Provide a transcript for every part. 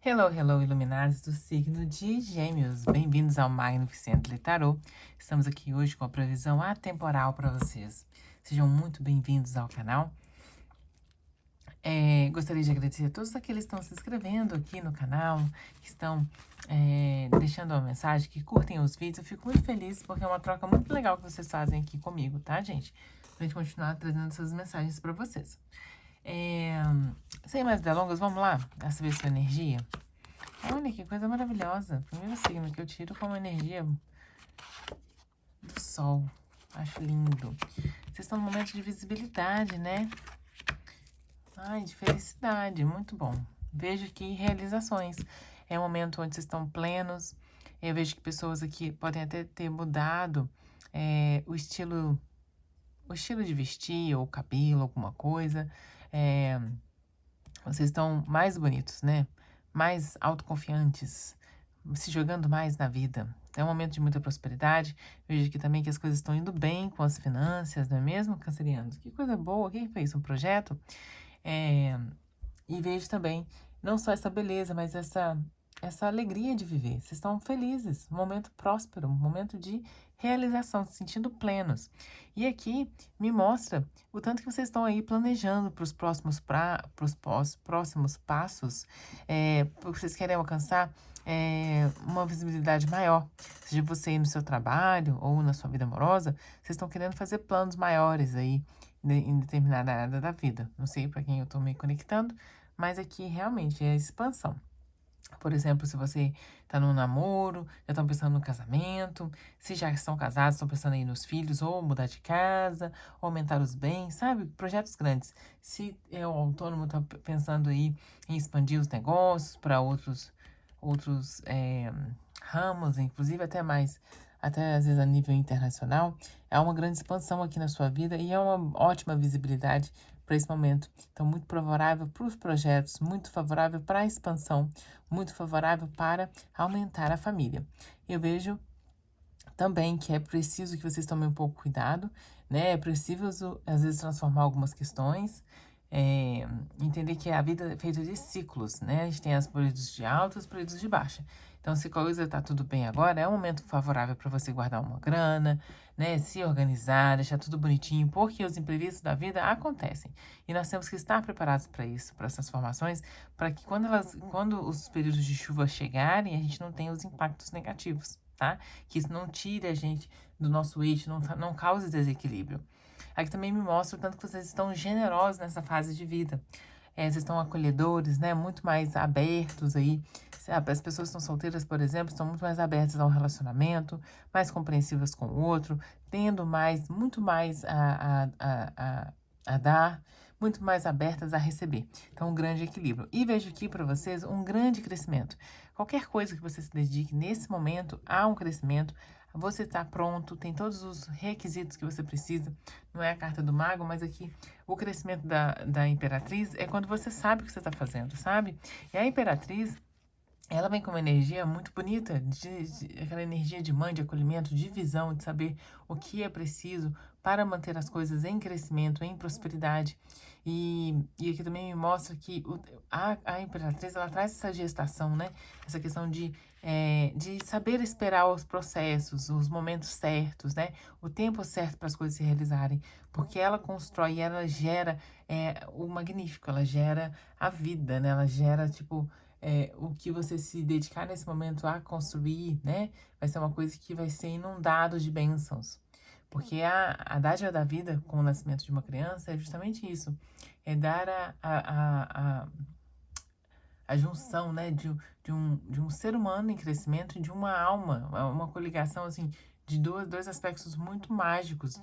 Hello, hello, iluminados do signo de Gêmeos. Bem-vindos ao Magnificently Tarot. Estamos aqui hoje com a previsão atemporal para vocês. Sejam muito bem-vindos ao canal. Gostaria de agradecer a todos aqueles que estão se inscrevendo aqui no canal, que estão deixando uma mensagem, que curtem os vídeos. Eu fico muito feliz porque é uma troca muito legal que vocês fazem aqui comigo, tá, gente? Pra gente continuar trazendo essas mensagens para vocês. Sem mais delongas, vamos lá? Essa vez sua energia. Olha que coisa maravilhosa. Primeiro signo que eu tiro como energia do sol. Acho lindo. Vocês estão num momento de visibilidade, né? Ai, de felicidade. Muito bom. Vejo aqui realizações. É um momento onde vocês estão plenos. Eu vejo que pessoas aqui podem até ter mudado o estilo de vestir ou cabelo, alguma coisa. Vocês estão mais bonitos, né? Mais autoconfiantes, se jogando mais na vida. É um momento de muita prosperidade. Vejo aqui também que as coisas estão indo bem com as finanças, não é mesmo, cancerianos? Que coisa boa. Quem fez um projeto? E vejo também não só essa beleza, mas essa alegria de viver. Vocês estão felizes, um momento próspero, um momento de realização, se sentindo plenos. E aqui me mostra o tanto que vocês estão aí planejando para os próximos passos, porque vocês querem alcançar uma visibilidade maior. Seja você aí no seu trabalho ou na sua vida amorosa, vocês estão querendo fazer planos maiores aí em determinada área da vida. Não sei para quem eu estou me conectando, mas aqui realmente é expansão. Por exemplo, se você está num namoro, já estão pensando no casamento, se já estão casados, estão pensando aí nos filhos, ou mudar de casa, ou aumentar os bens, sabe? Projetos grandes. Se é o autônomo, está pensando aí em expandir os negócios para outros ramos, inclusive até mais, até às vezes a nível internacional, é uma grande expansão aqui na sua vida e é uma ótima visibilidade para esse momento. Então, muito favorável para os projetos, muito favorável para a expansão, muito favorável para aumentar a família. Eu vejo também que é preciso que vocês tomem um pouco cuidado, né? É preciso, às vezes, transformar algumas questões, entender que a vida é feita de ciclos, né? A gente tem os períodos de alta e os períodos de baixa. Então, se a coisa tá tudo bem agora, é um momento favorável para você guardar uma grana, né? Se organizar, deixar tudo bonitinho, porque os imprevistos da vida acontecem. E nós temos que estar preparados para isso, para essas transformações, para que quando os períodos de chuva chegarem, a gente não tenha os impactos negativos, tá? Que isso não tire a gente do nosso eixo, não cause desequilíbrio. Aqui também me mostra o tanto que vocês estão generosos nessa fase de vida. Vocês estão acolhedores, né? Muito mais abertos aí. As pessoas que estão solteiras, por exemplo, estão muito mais abertas ao relacionamento, mais compreensivas com o outro, tendo muito mais a dar, muito mais abertas a receber. Então, um grande equilíbrio. E vejo aqui para vocês um grande crescimento. Qualquer coisa que você se dedique nesse momento, há um crescimento. Você está pronto, tem todos os requisitos que você precisa. Não é a carta do mago, mas aqui o crescimento da imperatriz é quando você sabe o que você está fazendo, sabe? E a imperatriz, ela vem com uma energia muito bonita, aquela energia de mãe, de acolhimento, de visão, de saber o que é preciso para manter as coisas em crescimento, em prosperidade. E aqui também me mostra que a Imperatriz, ela traz essa gestação, né? Essa questão de saber esperar os processos, os momentos certos, né? O tempo certo para as coisas se realizarem. Porque ela constrói, ela gera o magnífico, ela gera a vida, né? Ela gera, tipo o que você se dedicar nesse momento a construir, né? Vai ser uma coisa que vai ser inundado de bênçãos. Porque a dádiva da vida com o nascimento de uma criança é justamente isso. É dar a junção, né? De um ser humano em crescimento e de uma alma. Uma coligação, assim, de dois aspectos muito mágicos.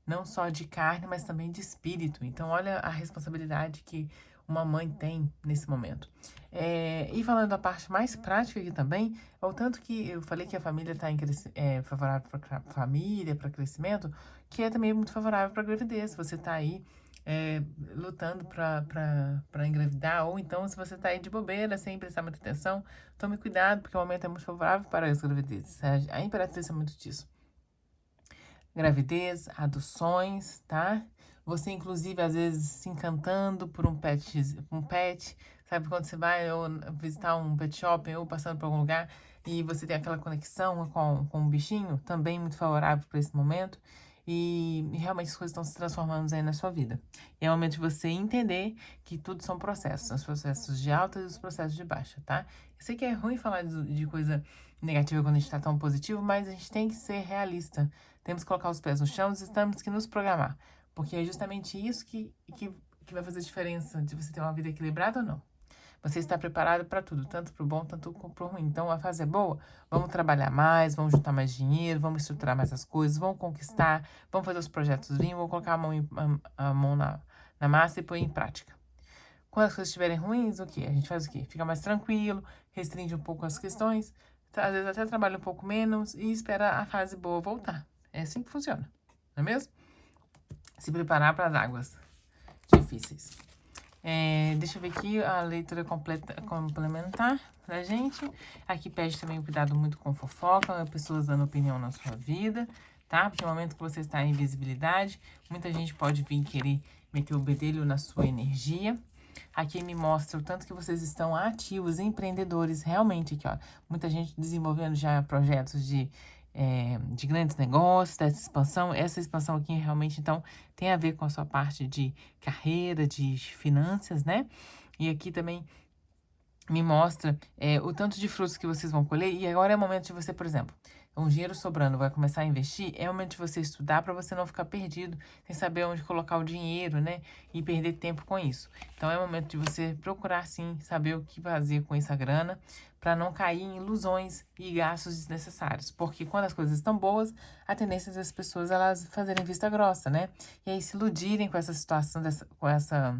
Não só de carne, mas também de espírito. Então, olha a responsabilidade que uma mãe tem nesse momento. E falando da parte mais prática aqui também, é o tanto que eu falei que a família está favorável para a família, para crescimento, que é também muito favorável para a gravidez. Você está aí lutando para engravidar, ou então se você está aí de bobeira, sem prestar muita atenção, tome cuidado, porque o momento é muito favorável para as gravidezes. A imperatriz é muito disso. Gravidez, adoções, tá? Você, inclusive, às vezes se encantando por um pet, Sabe quando você vai ou visitar um pet shopping ou passando por algum lugar e você tem aquela conexão com um bichinho, também muito favorável para esse momento. E realmente as coisas estão se transformando aí na sua vida. E é o momento de você entender que tudo são processos, os processos de alta e os processos de baixa, tá? Eu sei que é ruim falar de coisa negativa quando a gente tá tão positivo, mas a gente tem que ser realista. Temos que colocar os pés no chão e temos que nos programar. Porque é justamente isso que vai fazer a diferença de você ter uma vida equilibrada ou não. Você está preparado para tudo, tanto para o bom, tanto para o ruim. Então, a fase é boa, vamos trabalhar mais, vamos juntar mais dinheiro, vamos estruturar mais as coisas, vamos conquistar, vamos fazer os projetos vir, vamos colocar a mão na massa e pôr em prática. Quando as coisas estiverem ruins, o quê? A gente faz o quê? Fica mais tranquilo, restringe um pouco as questões, às vezes até trabalha um pouco menos e espera a fase boa voltar. É assim que funciona, não é mesmo? Se preparar para as águas difíceis. Deixa eu ver aqui a leitura complementar pra gente. Aqui pede também um cuidado muito com fofoca, pessoas dando opinião na sua vida, tá? Porque no momento que você está em visibilidade, muita gente pode vir querer meter o bedelho na sua energia. Aqui me mostra o tanto que vocês estão ativos, empreendedores, realmente aqui, ó. Muita gente desenvolvendo já projetos de grandes negócios, dessa expansão. Essa expansão aqui realmente, então, tem a ver com a sua parte de carreira, de finanças, né? E aqui também me mostra o tanto de frutos que vocês vão colher. E agora é o momento de você, por exemplo, um dinheiro sobrando, vai começar a investir, é o momento de você estudar para você não ficar perdido, sem saber onde colocar o dinheiro, né? E perder tempo com isso. Então é o momento de você procurar, sim, saber o que fazer com essa grana, para não cair em ilusões e gastos desnecessários. Porque quando as coisas estão boas, a tendência das pessoas elas fazerem vista grossa, né? E aí se iludirem com essa situação, com essa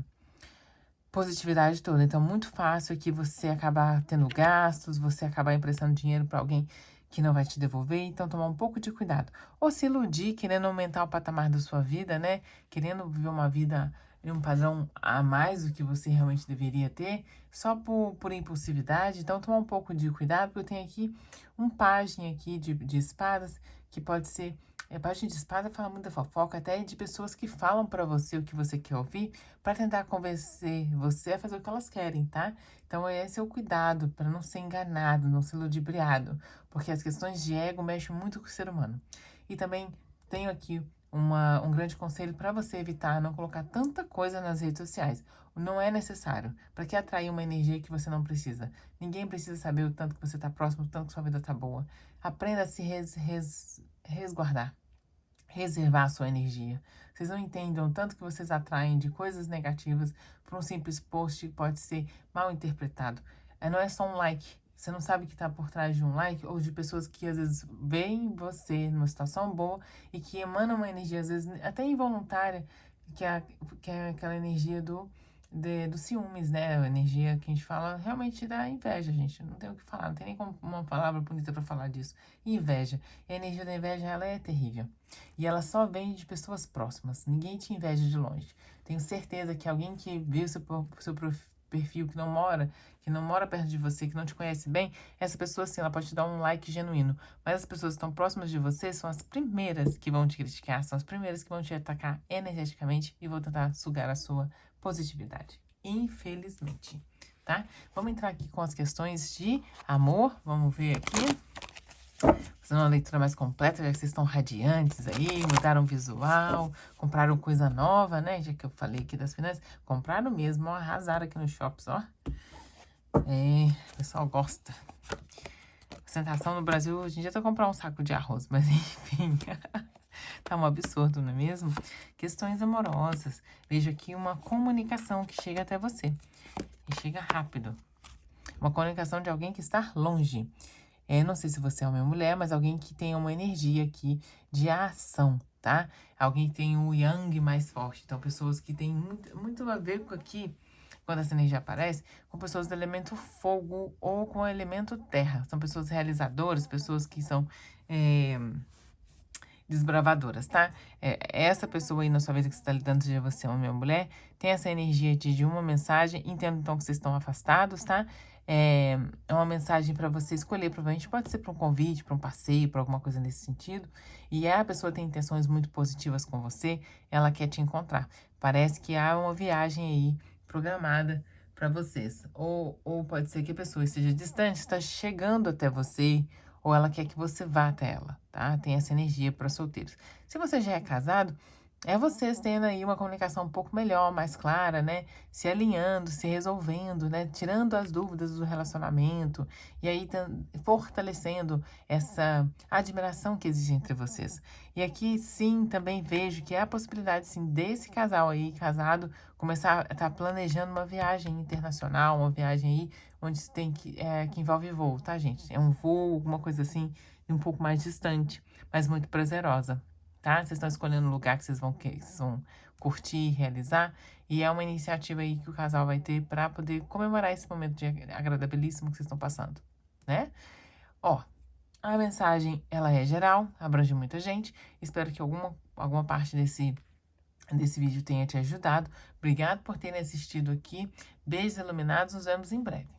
positividade toda. Então, muito fácil aqui você acabar tendo gastos, você acabar emprestando dinheiro para alguém que não vai te devolver. Então, tomar um pouco de cuidado. Ou se iludir, querendo aumentar o patamar da sua vida, né? Querendo viver uma vida em um padrão a mais do que você realmente deveria ter, só por impulsividade. Então, tomar um pouco de cuidado, porque eu tenho aqui um pajem aqui de espadas, que pode ser... página de espada fala muita fofoca, até de pessoas que falam pra você o que você quer ouvir, para tentar convencer você a fazer o que elas querem, tá? Então, esse é o cuidado para não ser enganado, não ser ludibriado, porque as questões de ego mexem muito com o ser humano. E também tenho aqui um grande conselho para você evitar não colocar tanta coisa nas redes sociais. Não é necessário. Para que atrair uma energia que você não precisa? Ninguém precisa saber o tanto que você está próximo, o tanto que sua vida está boa. Aprenda a se resguardar, reservar a sua energia. Vocês não entendem o tanto que vocês atraem de coisas negativas por um simples post que pode ser mal interpretado. Não é só um like. Você não sabe o que está por trás de um like ou de pessoas que às vezes veem você numa situação boa e que emanam uma energia, às vezes até involuntária, que é aquela energia do ciúmes, né? A energia que a gente fala realmente da inveja, gente. Não tem o que falar, não tem nem como uma palavra bonita para falar disso. Inveja. E a energia da inveja, ela é terrível. E ela só vem de pessoas próximas. Ninguém te inveja de longe. Tenho certeza que alguém que viu seu perfil, que não mora perto de você, que não te conhece bem, essa pessoa, sim, ela pode te dar um like genuíno. Mas as pessoas que estão próximas de você são as primeiras que vão te criticar, são as primeiras que vão te atacar energeticamente e vão tentar sugar a sua positividade. Infelizmente, tá? Vamos entrar aqui com as questões de amor. Vamos ver aqui. Fazendo uma leitura mais completa, já que vocês estão radiantes aí, mudaram o visual, compraram coisa nova, né? Já que eu falei aqui das finanças, compraram mesmo, ó, arrasaram aqui nos shops, ó. O pessoal gosta. Ostentação no Brasil, hoje em dia, eu tô comprando um saco de arroz, mas enfim, tá um absurdo, não é mesmo? Questões amorosas. Vejo aqui uma comunicação que chega até você. E chega rápido. Uma comunicação de alguém que está longe. Não sei se você é homem ou mulher, mas alguém que tem uma energia aqui de ação, tá? Alguém que tem o yang mais forte. Então, pessoas que têm muito a ver com aqui, quando essa energia aparece, com pessoas do elemento fogo ou com o elemento terra. São pessoas realizadoras, pessoas que são desbravadoras, tá? Essa pessoa aí na sua vida que você está lidando, seja você homem ou mulher, tem essa energia de uma mensagem. Entendo então que vocês estão afastados, tá? É uma mensagem para você escolher, provavelmente pode ser para um convite, para um passeio, para alguma coisa nesse sentido. E a pessoa tem intenções muito positivas com você, ela quer te encontrar. Parece que há uma viagem aí programada para vocês. Ou pode ser que a pessoa esteja distante, está chegando até você, ou ela quer que você vá até ela, tá? Tem essa energia para solteiros. Se você já é casado, é vocês tendo aí uma comunicação um pouco melhor, mais clara, né? Se alinhando, se resolvendo, né? Tirando as dúvidas do relacionamento e aí fortalecendo essa admiração que existe entre vocês. E aqui sim, também vejo que há a possibilidade sim desse casal aí, casado, começar a estar planejando uma viagem internacional, uma viagem aí onde se tem que envolve voo, tá, gente? É um voo, alguma coisa assim, um pouco mais distante, mas muito prazerosa, tá? Vocês estão escolhendo o lugar que vocês vão curtir, realizar, e é uma iniciativa aí que o casal vai ter para poder comemorar esse momento de agradabilíssimo que vocês estão passando, né? Ó, a mensagem, ela é geral, abrange muita gente. Espero que alguma parte desse vídeo tenha te ajudado. Obrigado por terem assistido aqui. Beijos iluminados, nos vemos em breve.